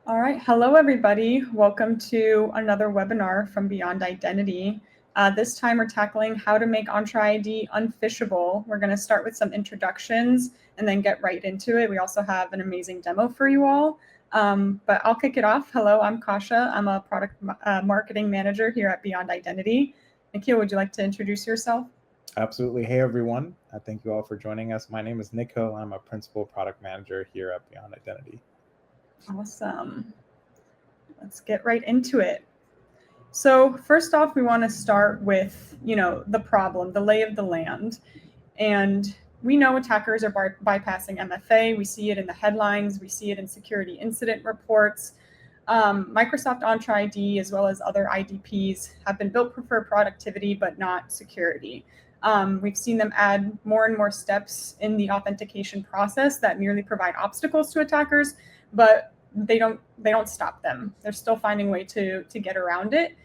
All right. Hello, everybody. Welcome to another webinar from Beyond Identity. This time we're tackling how to make Entra ID unphishable. We're going to start with some introductions and then get right into it. We also have an amazing demo for you all. But I'll kick it off. Hello, I'm Kasha. I'm a product marketing manager here at Beyond Identity. Nikhil, would you like to introduce yourself? Absolutely. Hey, everyone. Thank you all for joining us. My name is Nico. I'm a principal product manager here at Beyond Identity. Awesome. Let's get right into it. So first off, we want to start with, the problem, the lay of the land. And we know attackers are bypassing MFA. We see it in the headlines. We see it in security incident reports. Microsoft Entra ID, as well as other IDPs, have been built for productivity, but not security. We've seen them add more and more steps in the authentication process that merely provide obstacles to attackers, but they don't stop them. They're still finding a way to get around it.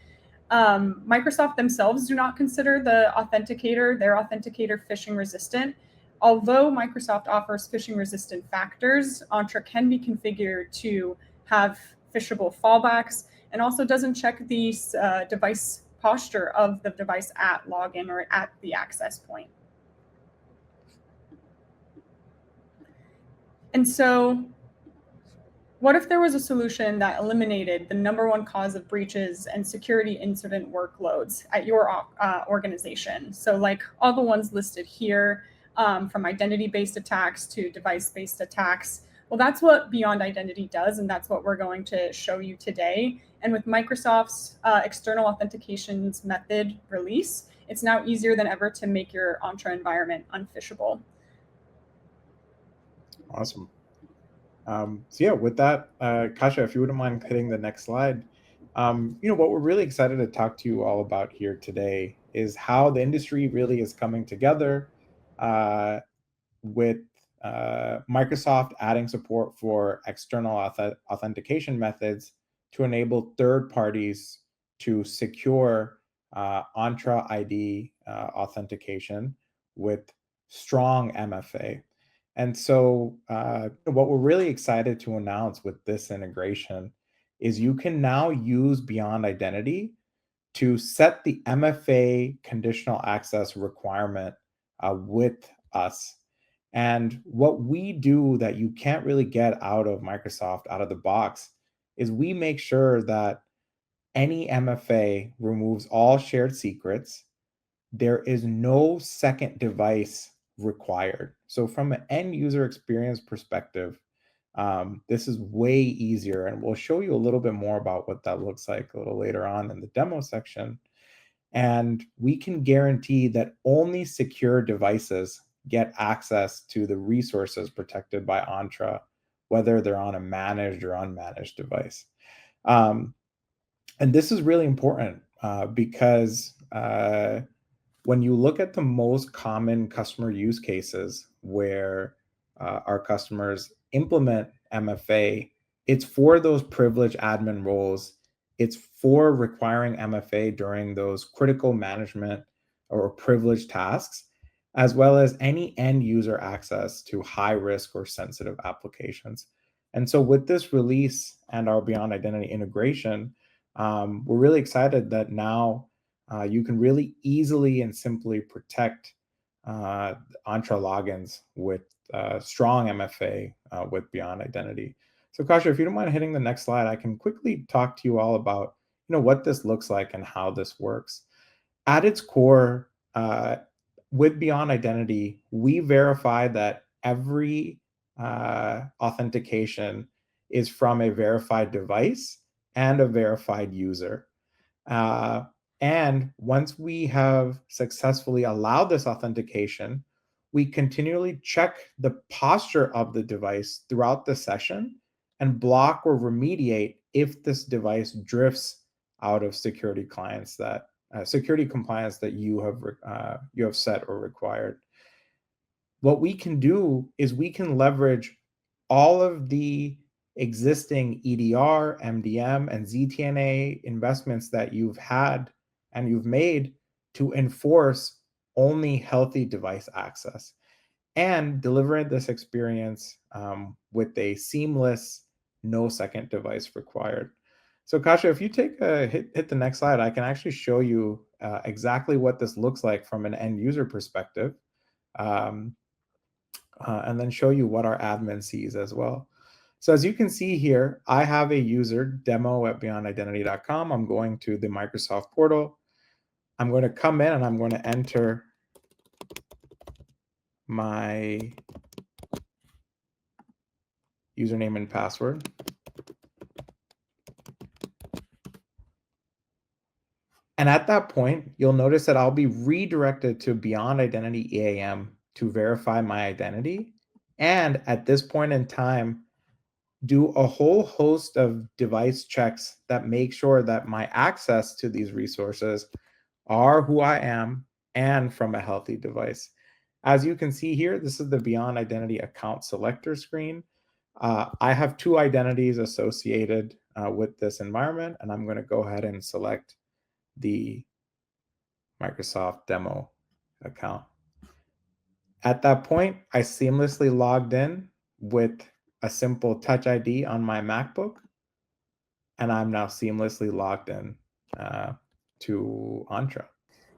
Microsoft themselves do not consider their authenticator phishing resistant. Although Microsoft offers phishing resistant factors, Entra can be configured to have phishable fallbacks and also doesn't check the device posture of the device at login or at the access point. And so what if there was a solution that eliminated the #1 cause of breaches and security incident workloads at your organization? So like all the ones listed here, from identity-based attacks to device-based attacks. Well, that's what Beyond Identity does, and that's what we're going to show you today. And with Microsoft's external authentications method release, it's now easier than ever to make your Entra environment unphishable. Awesome. So yeah, with that, Kasha, if you wouldn't mind hitting the next slide. What we're really excited to talk to you all about here today is how the industry really is coming together with Microsoft adding support for external authentication methods to enable third parties to secure Entra ID authentication with strong MFA. And so what we're really excited to announce with this integration is you can now use Beyond Identity to set the MFA conditional access requirement with us. And what we do that you can't really get out of Microsoft out of the box is we make sure that any MFA removes all shared secrets. There is no second device required. So from an end user experience perspective, this is way easier, and we'll show you a little bit more about what that looks like a little later on in the demo section. And we can guarantee that only secure devices get access to the resources protected by Entra, whether they're on a managed or unmanaged device. And this is really important because when you look at the most common customer use cases where our customers implement MFA, it's for those privileged admin roles. It's for requiring MFA during those critical management or privileged tasks, as well as any end user access to high risk or sensitive applications. And so with this release and our Beyond Identity integration, we're really excited that now you can really easily and simply protect Entra logins with strong MFA with Beyond Identity. So Kasha, if you don't mind hitting the next slide, I can quickly talk to you all about what this looks like and how this works. At its core, with Beyond Identity, we verify that every authentication is from a verified device and a verified user. And once we have successfully allowed this authentication, we continually check the posture of the device throughout the session and block or remediate if this device drifts out of security compliance that you have set or required. What we can do is we can leverage all of the existing EDR, MDM, and ZTNA investments that you've had and you've made to enforce only healthy device access and deliver this experience with a seamless no second device required. So Kasha, if you take hit the next slide, I can actually show you exactly what this looks like from an end user perspective, and then show you what our admin sees as well. So as you can see here, I have a user demo@beyondidentity.com. I'm going to the Microsoft portal. I'm going to come in and I'm going to enter my username and password. And at that point, you'll notice that I'll be redirected to Beyond Identity EAM to verify my identity. And at this point in time, do a whole host of device checks that make sure that my access to these resources are who I am and from a healthy device. As you can see here, this is the Beyond Identity account selector screen. I have two identities associated with this environment, and I'm going to go ahead and select the Microsoft demo account. At that point, I seamlessly logged in with a simple Touch ID on my MacBook, and I'm now seamlessly logged in to Entra.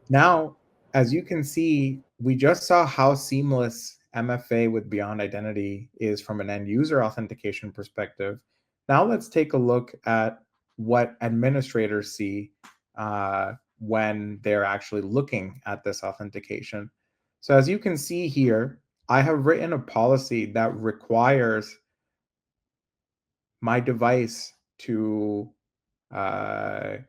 Now, as you can see, we just saw how seamless MFA with Beyond Identity is from an end user authentication perspective. Now let's take a look at what administrators see when they're actually looking at this authentication. So as you can see here, I have written a policy that requires my device to have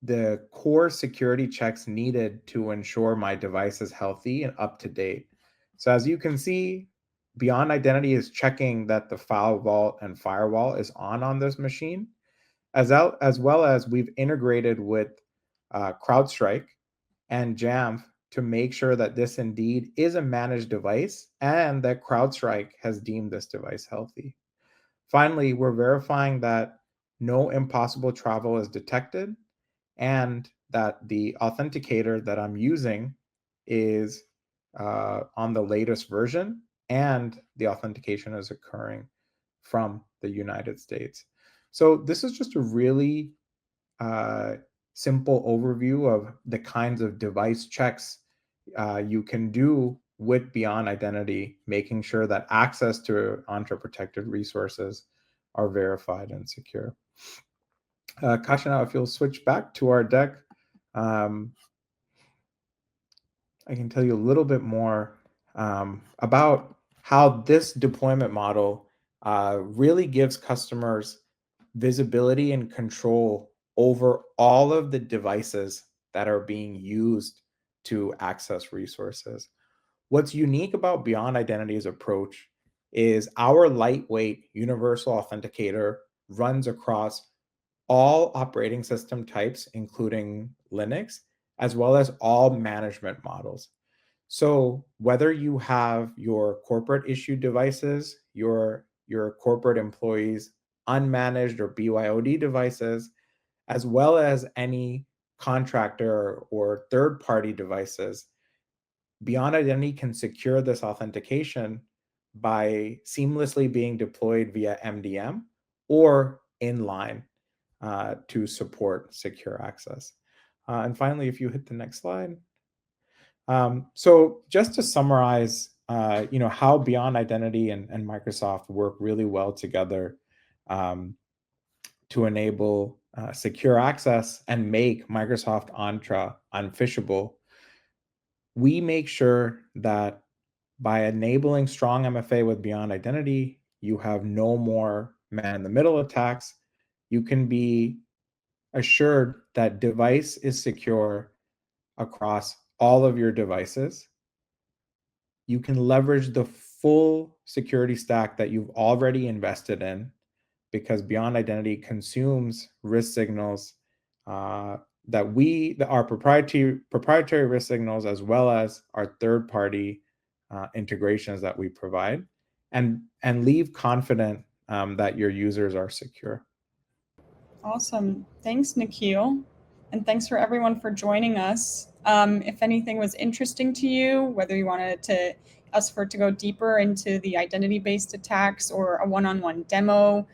the core security checks needed to ensure my device is healthy and up to date. So as you can see, Beyond Identity is checking that the file vault and firewall is on this machine, as well as we've integrated with CrowdStrike and Jamf to make sure that this indeed is a managed device and that CrowdStrike has deemed this device healthy. Finally, we're verifying that no impossible travel is detected and that the authenticator that I'm using is on the latest version and the authentication is occurring from the United States. So this is just a really simple overview of the kinds of device checks you can do with Beyond Identity, making sure that access to Entra protected resources are verified and secure. Kasha, now if you'll switch back to our deck, I can tell you a little bit more about how this deployment model really gives customers visibility and control over all of the devices that are being used to access resources. What's unique about Beyond Identity's approach is our lightweight universal authenticator runs across all operating system types, including Linux, as well as all management models. So whether you have your corporate issued devices, your corporate employees unmanaged or BYOD devices, as well as any contractor or third-party devices, Beyond Identity can secure this authentication by seamlessly being deployed via MDM or inline to support secure access. And finally, if you hit the next slide. So just to summarize, how Beyond Identity and Microsoft work really well together to enable secure access and make Microsoft Entra unphishable. We make sure that by enabling strong MFA with Beyond Identity, you have no more man-in-the-middle attacks. You can be assured that device is secure across all of your devices. You can leverage the full security stack that you've already invested in because Beyond Identity consumes risk signals that our proprietary risk signals, as well as our third-party integrations that we provide, and leave confident that your users are secure. Awesome. Thanks, Nikhil. And thanks for everyone for joining us. If anything was interesting to you, whether you wanted to us to go deeper into the identity-based attacks or a one-on-one demo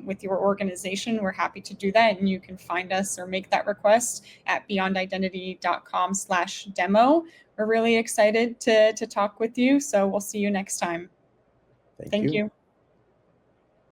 with your organization, we're happy to do that. And you can find us or make that request at beyondidentity.com/demo. We're really excited to talk with you. So we'll see you next time. Thank you.